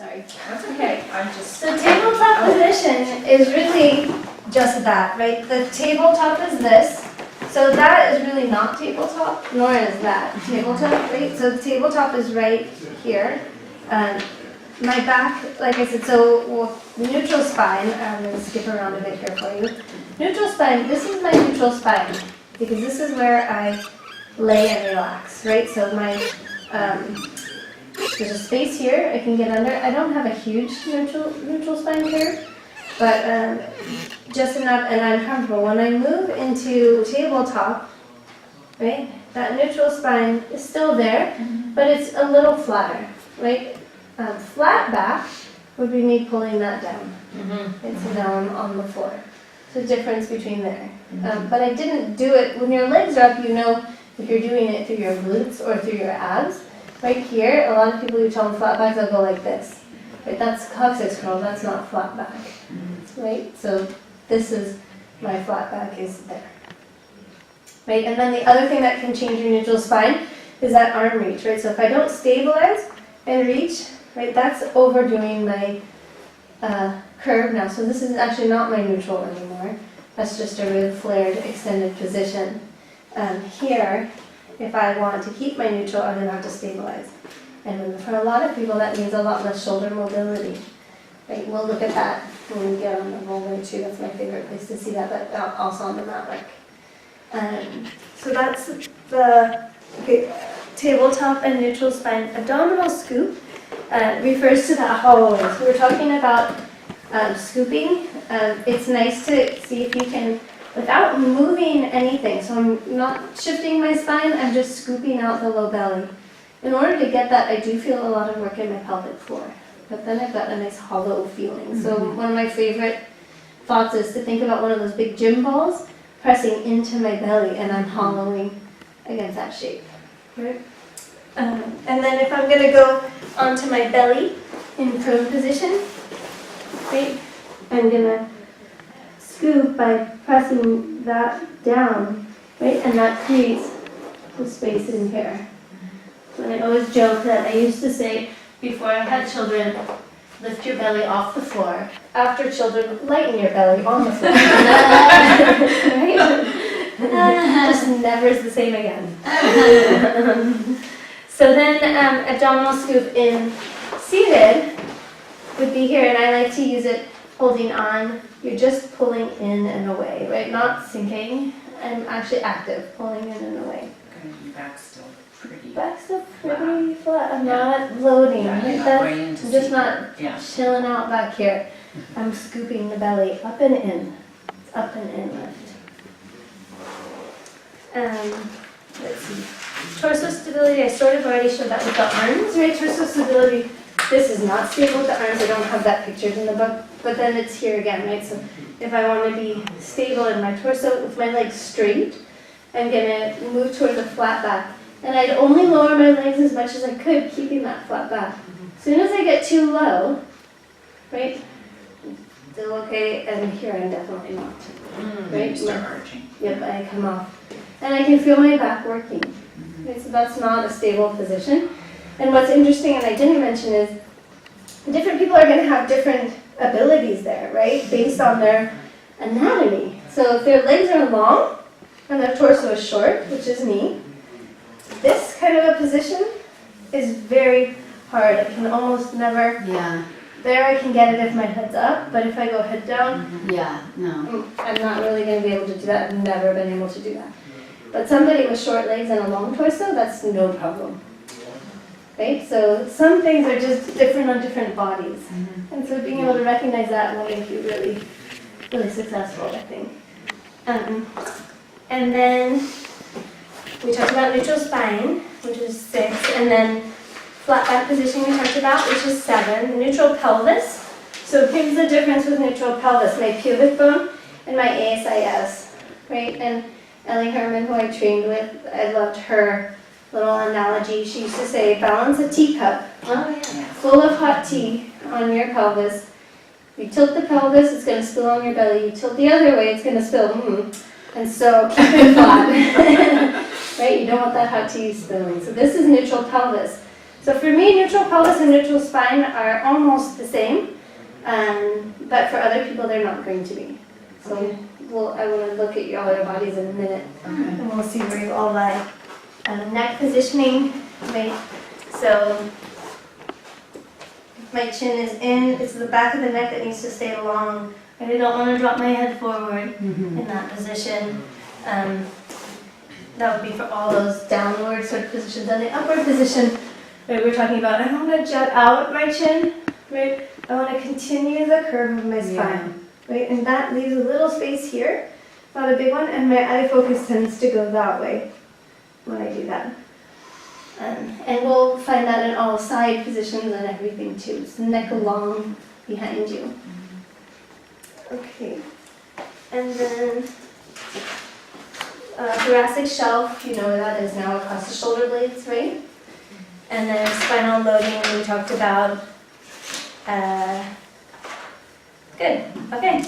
Sorry. That's okay. I'm just. So tabletop position is really just that, right? The tabletop is this. So that is really not tabletop, nor is that tabletop, right? So the tabletop is right here. My back, like I said, so neutral spine, I'm going to skip around a bit here for you. Neutral spine, this is my neutral spine, because this is where I lay and relax, right? So my, there's a space here I can get under. I don't have a huge neutral spine curve, but just enough, and I'm comfortable. When I move into tabletop, right, that neutral spine is still there, but it's a little flatter, right? Flat back would be me pulling that down. And so now I'm on the floor. So difference between there. But I didn't do it, when your legs are up, you know if you're doing it through your glutes or through your abs. Right here, a lot of people who tell them flat backs, they'll go like this. Right? That's coccyx curl, that's not flat back. Right? So this is, my flat back is there. Right? And then the other thing that can change your neutral spine is that arm reach, right? So if I don't stabilize and reach, right, that's overdoing my curve now. So this is actually not my neutral anymore. That's just a rib flared extended position. Here, if I want to keep my neutral, I'm going to have to stabilize. And for a lot of people, that means a lot less shoulder mobility. Right? We'll look at that when we get on the roller too. That's my favorite place to see that, but also on the mat rack. So that's the tabletop and neutral spine. Abdominal scoop refers to that hollowing. So we're talking about scooping. It's nice to see if you can, without moving anything, so I'm not shifting my spine, I'm just scooping out the low belly. In order to get that, I do feel a lot of work in my pelvic floor, but then I've got a nice hollow feeling. So one of my favorite thoughts is to think about one of those big gym balls pressing into my belly, and I'm hollowing against that shape. Right? And then if I'm going to go onto my belly in prone position, right, I'm going to scoop by pressing that down, right, and that creates the space in here. And I always joke that I used to say before I had children, lift your belly off the floor. After children, lighten your belly on the floor. Right? Just never is the same again. So then abdominal scoop in seated would be here, and I like to use it holding on. You're just pulling in and away, right? Not sinking. I'm actually active, pulling in and away. Okay, back's still pretty. Back's still pretty flat. I'm not loading. Yeah, Right? you're not going into I'm just seated. not chilling out back here. I'm scooping the belly up and in. It's up and in lift. Let's see. Torso stability, I sort of already showed that with the arms, right? Torso stability, this is not stable with the arms. I don't have that pictured in the book, but then it's here again, right? So if I want to be stable in my torso with my legs straight, I'm going to move towards a flat back. And I'd only lower my legs as much as I could, keeping that flat back. As soon as I get too low, right, still okay, and here I'm definitely not. Right? You start arching. Yep, I come off. And I can feel my back working. Okay, so that's not a stable position. And what's interesting, and I didn't mention, is different people are going to have different abilities there, right, based on their anatomy. So if their legs are long and their torso is short, which is me, this kind of a position is very hard. I can almost never. Yeah. There I can get it if my head's up, but if I go head down, Yeah, no. I'm not really going to be able to do that. I've never been able to do that. But somebody with short legs and a long torso, that's no problem. Right? So some things are just different on different bodies. And so being able to recognize that will make you really, really successful, I think. And then we talked about neutral spine, which is 6, and then flat back position we talked about, which is 7. Neutral pelvis. So here's the difference with neutral pelvis, my pubic bone and my ASIS, right? And Ellie Herman, who I trained with, I loved her little analogy. She used to say, balance a teacup full of hot tea on your pelvis. You tilt the pelvis, it's going to spill on your belly. You tilt the other way, it's going to spill. And so keep it flat. Right? You don't want that hot tea spilling. So this is neutral pelvis. So for me, neutral pelvis and neutral spine are almost the same, but for other people, they're not going to be. So I want to look at all your bodies in a minute, and we'll see where you all lie. Neck positioning, right? So my chin is in, it's the back of the neck that needs to stay long. I don't want to drop my head forward in that position. That would be for all those downward sort of positions. And the upward position, right, we're talking about, I don't want to jut out my chin, right? I want to continue the curve of my spine, right? And that leaves a little space here, not a big one, and my eye focus tends to go that way when I do that. And we'll find that in all side positions and everything too. So neck long behind you. Okay. And then thoracic shelf, you know where that is now, across the shoulder blades, right? And then spinal loading we talked about. Good, okay.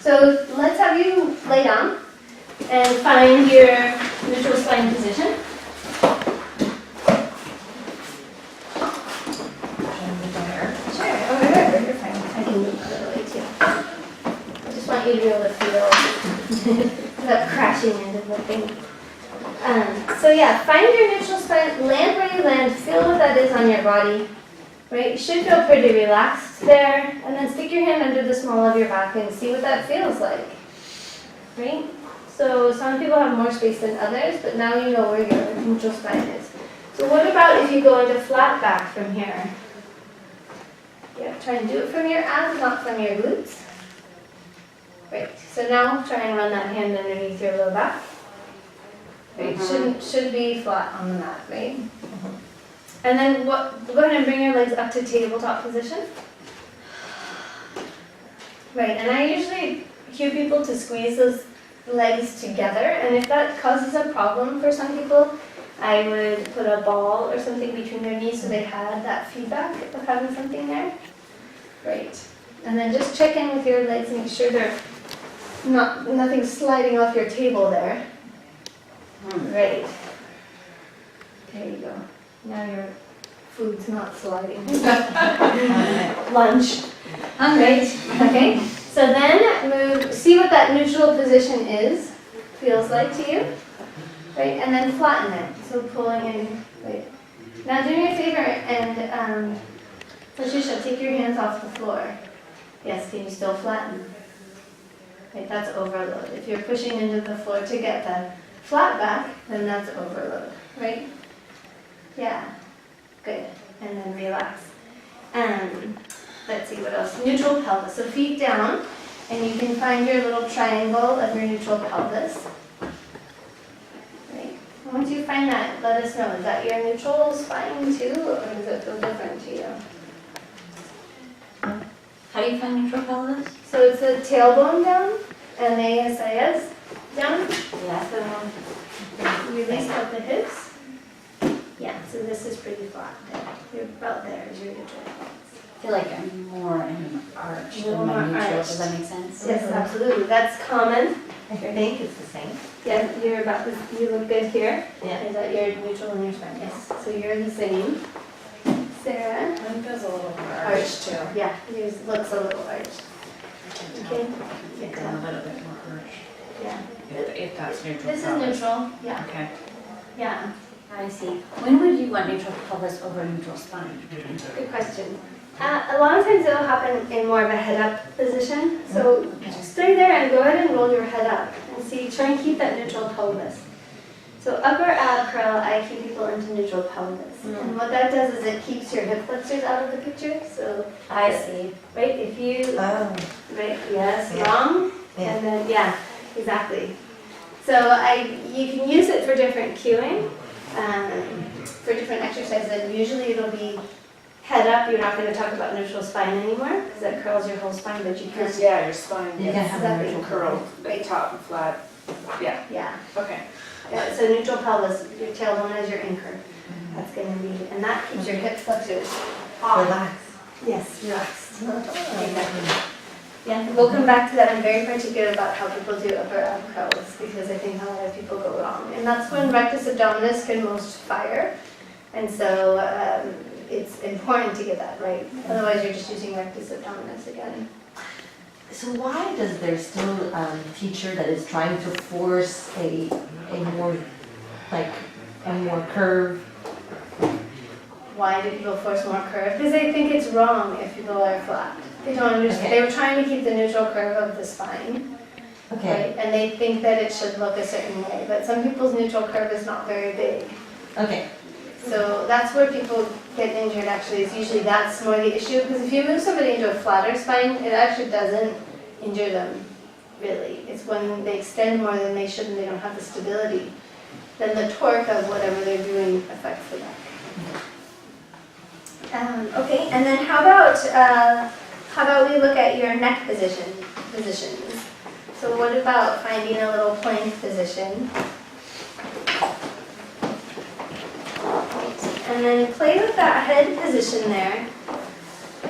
So let's have you lay down and find your neutral spine position. Sure, over there, you're fine. I can move out of the way too. I just want you to be able to feel without crashing into the thing. So yeah, find your neutral spine, land where you land, feel what that is on your body. Right, you should feel pretty relaxed there, and then stick your hand under the small of your back and see what that feels like. Right? So some people have more space than others, but now you know where your neutral spine is. So what about if you go into flat back from here? Yeah, try and do it from your abs, not from your glutes. Right, so now try and run that hand underneath your low back. Right, should be flat on the mat, right? And then go ahead and bring your legs up to tabletop position. Right, and I usually cue people to squeeze those legs together, and if that causes a problem for some people, I would put a ball or something between their knees so they had that feedback of having something there. Right, and then just check in with your legs, make sure they're nothing sliding off your table there. Right. There you go. Now your food's not sliding. Lunch. Right. Okay. So then see what that neutral position feels like to you. Right. And then flatten it. So pulling in. Right. Now do me a favor and Patricia, take your hands off the floor. Yes. Can you still flatten? Right. That's overload. If you're pushing into the floor to get the flat back, then that's overload. Right. Yeah. Good. And then relax. Let's see what else. Neutral pelvis. So feet down, and you can find your little triangle of your neutral pelvis. Right. Once you find that, let us know. Is that your neutral spine too, or does it feel different to you? How do you find neutral pelvis? So it's the tailbone down and the ASIS down. Yeah. So release out the hips. Yeah, so this is pretty flat there. You're about there is your neutral pelvis. I feel like I'm more in an arch More than my neutral. arched. Does that make sense? Yes, absolutely. That's common. I think it's the same. Yeah, you're about this. You look good here. Yeah. Is that your neutral and your spine? Yes. So you're the same. Sarah? Mine feels a little more arched too. Yeah, yours looks a little arched. Okay. I think I'm a little bit more arched. Yeah. If that's neutral. This is pelvis. neutral. Yeah. Okay. Yeah. I see. When would you want neutral pelvis over neutral spine? Good question. A lot of times it'll happen in more of a head up position. So just stay there and go ahead and roll your head up and see. Try and keep that neutral pelvis. So upper ab curl, I keep people into neutral pelvis. And what that does is it keeps your hip flexors out of the picture. So I see. right, if you Oh. right, yes, Yeah. long, Yeah. and then exactly. So you can use it for different cueing, for different exercises. And usually it'll be head up. You're not going to talk about neutral spine anymore because that curls your whole spine, but you can. Because yeah, your spine You gets can have a exactly. neutral curled, like top and flat. Yeah. Yeah. Okay. Yeah. So neutral pelvis, your tailbone as your anchor. That's going to be, and that keeps your hip flexors off. Relax. Yes, relaxed. Exactly. Yeah, we'll come back to that. I'm very particular about how people do upper ab curls because I think a lot of people go wrong. And that's when rectus abdominis can most fire. And so important to get that right. Otherwise, you're just using rectus abdominis again. So why does there still teacher that is trying to force a more curve? Why do people force more curve? Because they think it's wrong if people are flat. They don't understand. Okay. They were trying to keep the neutral curve of the spine, Okay. right? And they think that it should look a certain way, but some people's neutral curve is not very big. Okay. So that's where people get injured actually, is usually that's more the issue, because if you move somebody into a flatter spine, it actually doesn't injure them, really. It's when they extend more than they should and they don't have the stability. Then the torque of whatever they're doing affects the back. Okay, and then how about we look at your neck positions. So what about finding a little plank position? And then play with that head position there.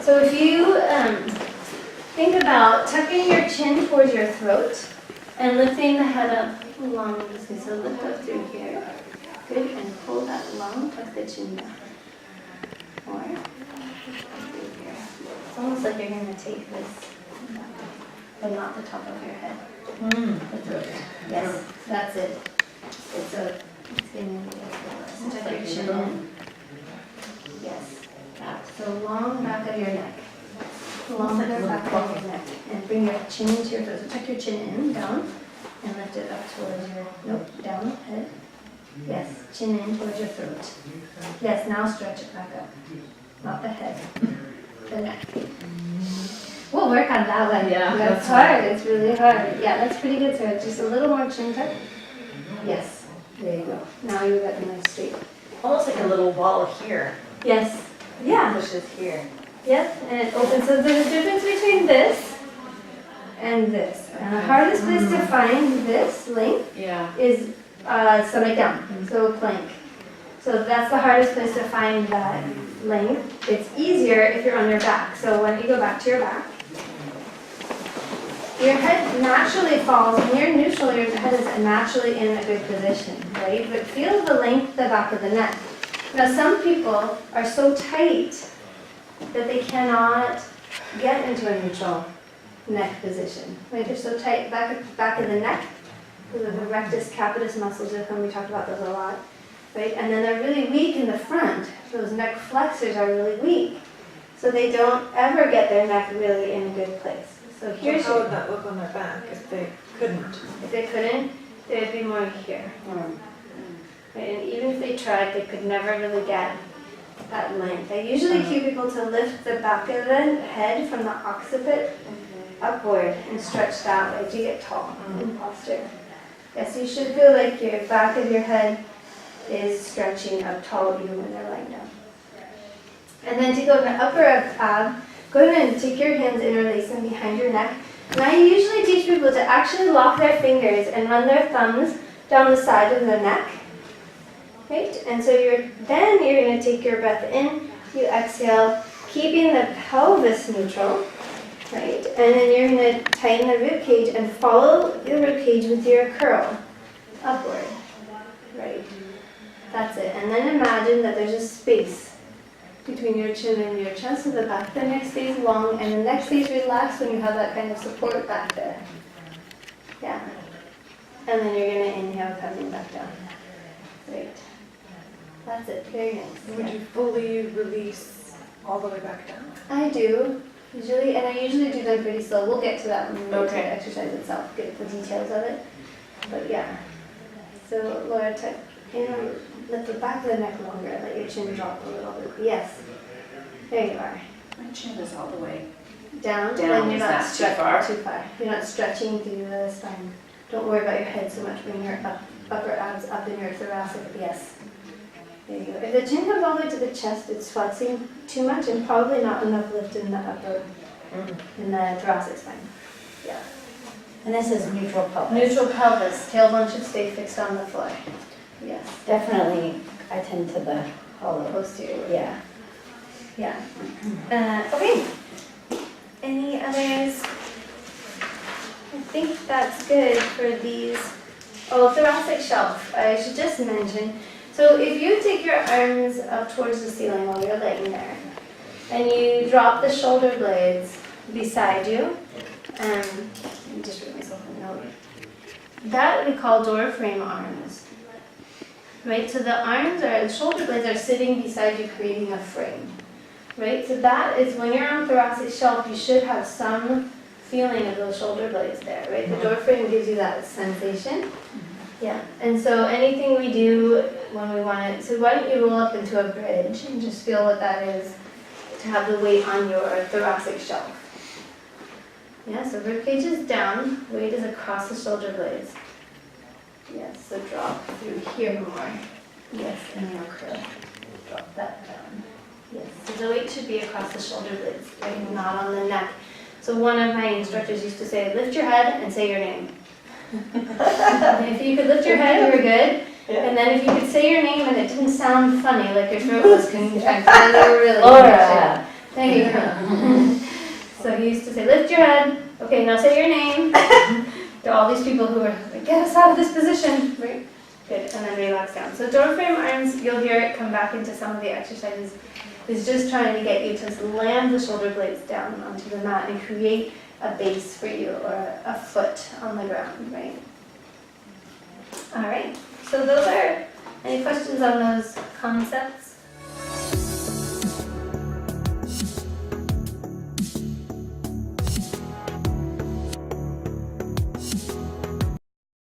So if you think about tucking your chin towards your throat and lifting the head up long. So lift up through here. Good, and pull that long, tuck the chin down. Or through here. It's almost like you're going to take this, but not the top of your head. The throat. Yes, that's it. It's going to be tuck your chin in. Yes, that. So long back of your neck. Long back of your neck. And bring your chin into your throat. So tuck your chin in, down, and lift it up towards your, down, head. Yes, chin in towards your throat. Yes, now stretch it back up. Not the head, the neck. We'll work on that one. Yeah, That's hard. It's really hard. Yeah, that's pretty good, sir. Just a little more chin tuck. Yes, there you go. Now you've got the nice straight. Almost like a little wall here. Yes. Yeah. Pushes here. Yes, and it opens. So there's a difference between this and this. And the hardest place to find this length Yeah. is stomach down, so plank. So that's the hardest place to find that length. It's easier if you're on your back. So when you go back to your back, your head naturally falls. When you're neutral, your head is naturally in a good position, right? But feel the length of the back of the neck. Now some people are so tight that they cannot get into a neutral neck position. Right? They're so tight back of the neck. The rectus capitis muscles are come. We talked about those a lot. Right? And then they're really weak in the front. Those neck flexors are really weak. So they don't ever get their neck really in a good place. So here's How would that look on their back if they couldn't? if they couldn't, they'd be more here. Right? And even if they tried, they could never really get that length. I usually cue people to lift the back of the head from the occiput upward and stretch that way to get tall in posture. Yes, you should feel like your back of your head is stretching up tall even when they're lying down. And then to go to the upper ab, go ahead and take your hands, interlace them behind your neck. And I usually teach people to actually lock their fingers and run their thumbs down the side of the neck. Right? And so you're going to take your breath in, you exhale, keeping the pelvis neutral. Right? And then you're going to tighten the rib cage and follow the rib cage with your curl upward. Right? That's it. And then imagine that there's a space between your chin and your chest, so the back of the neck stays long and the neck stays relaxed when you have that kind of support back there. Yeah. And then you're going to inhale, coming back down. Great. That's it. Very nice. Would you fully release all the way back down? I do. Usually, and I usually do them pretty slow. We'll get to that when we get to the exercise itself, get the details of it. But yeah. So Laura, let the back of the neck longer. Let your chin drop a little bit. Yes. There you are. My chin is all the way. Down. Down, And you're is not that too stretching far? too far. You're not stretching through the spine. Don't worry about your head so much. Bring your upper abs up in your thoracic. Yes. There you go. If the chin comes all the way to the chest, it's flexing too much and probably not enough lift in the upper, in the thoracic spine. Yeah. And this is neutral pelvis. Neutral pelvis. Tailbone should stay fixed on the floor. Yes. Definitely, I tend to the hollow. Posterior. Yeah. Yeah. Okay. Any others? I think that's good for these. Oh, thoracic shelf. I should just mention. So if you take your arms up towards the ceiling while you're laying there, and you drop the shoulder blades beside you, let me just read myself a note. That we call door frame arms. Right, so the arms or the shoulder blades are sitting beside you, creating a frame. Right, so that is when you're on thoracic shelf, you should have some feeling of those shoulder blades there, right? The door frame gives you that sensation. Yeah, and so anything we do when we want it, so why don't you roll up into a bridge and just feel what that is to have the weight on your thoracic shelf. Yeah, so rib cage is down, weight is across the shoulder blades. Yes, so drop through here more. Yes, and now curl. Drop that down. Yes, so the weight should be across the shoulder blades, right? Not on the neck. So one of my instructors used to say, lift your head and say your name. And if you could lift your head, you were good. And then if you could say your name and it didn't sound funny, like your throat was contracted, then you were really good. There you go. So he used to say, lift your head. Okay, now say your name. There are all these people who are like, get us out of this position. Right? Good, and then relax down. So door frame arms, you'll hear it come back into some of the exercises, is just trying to get you to land the shoulder blades down onto the mat and create a base for you or a foot on the ground, right? All right, so those are, any questions on those concepts?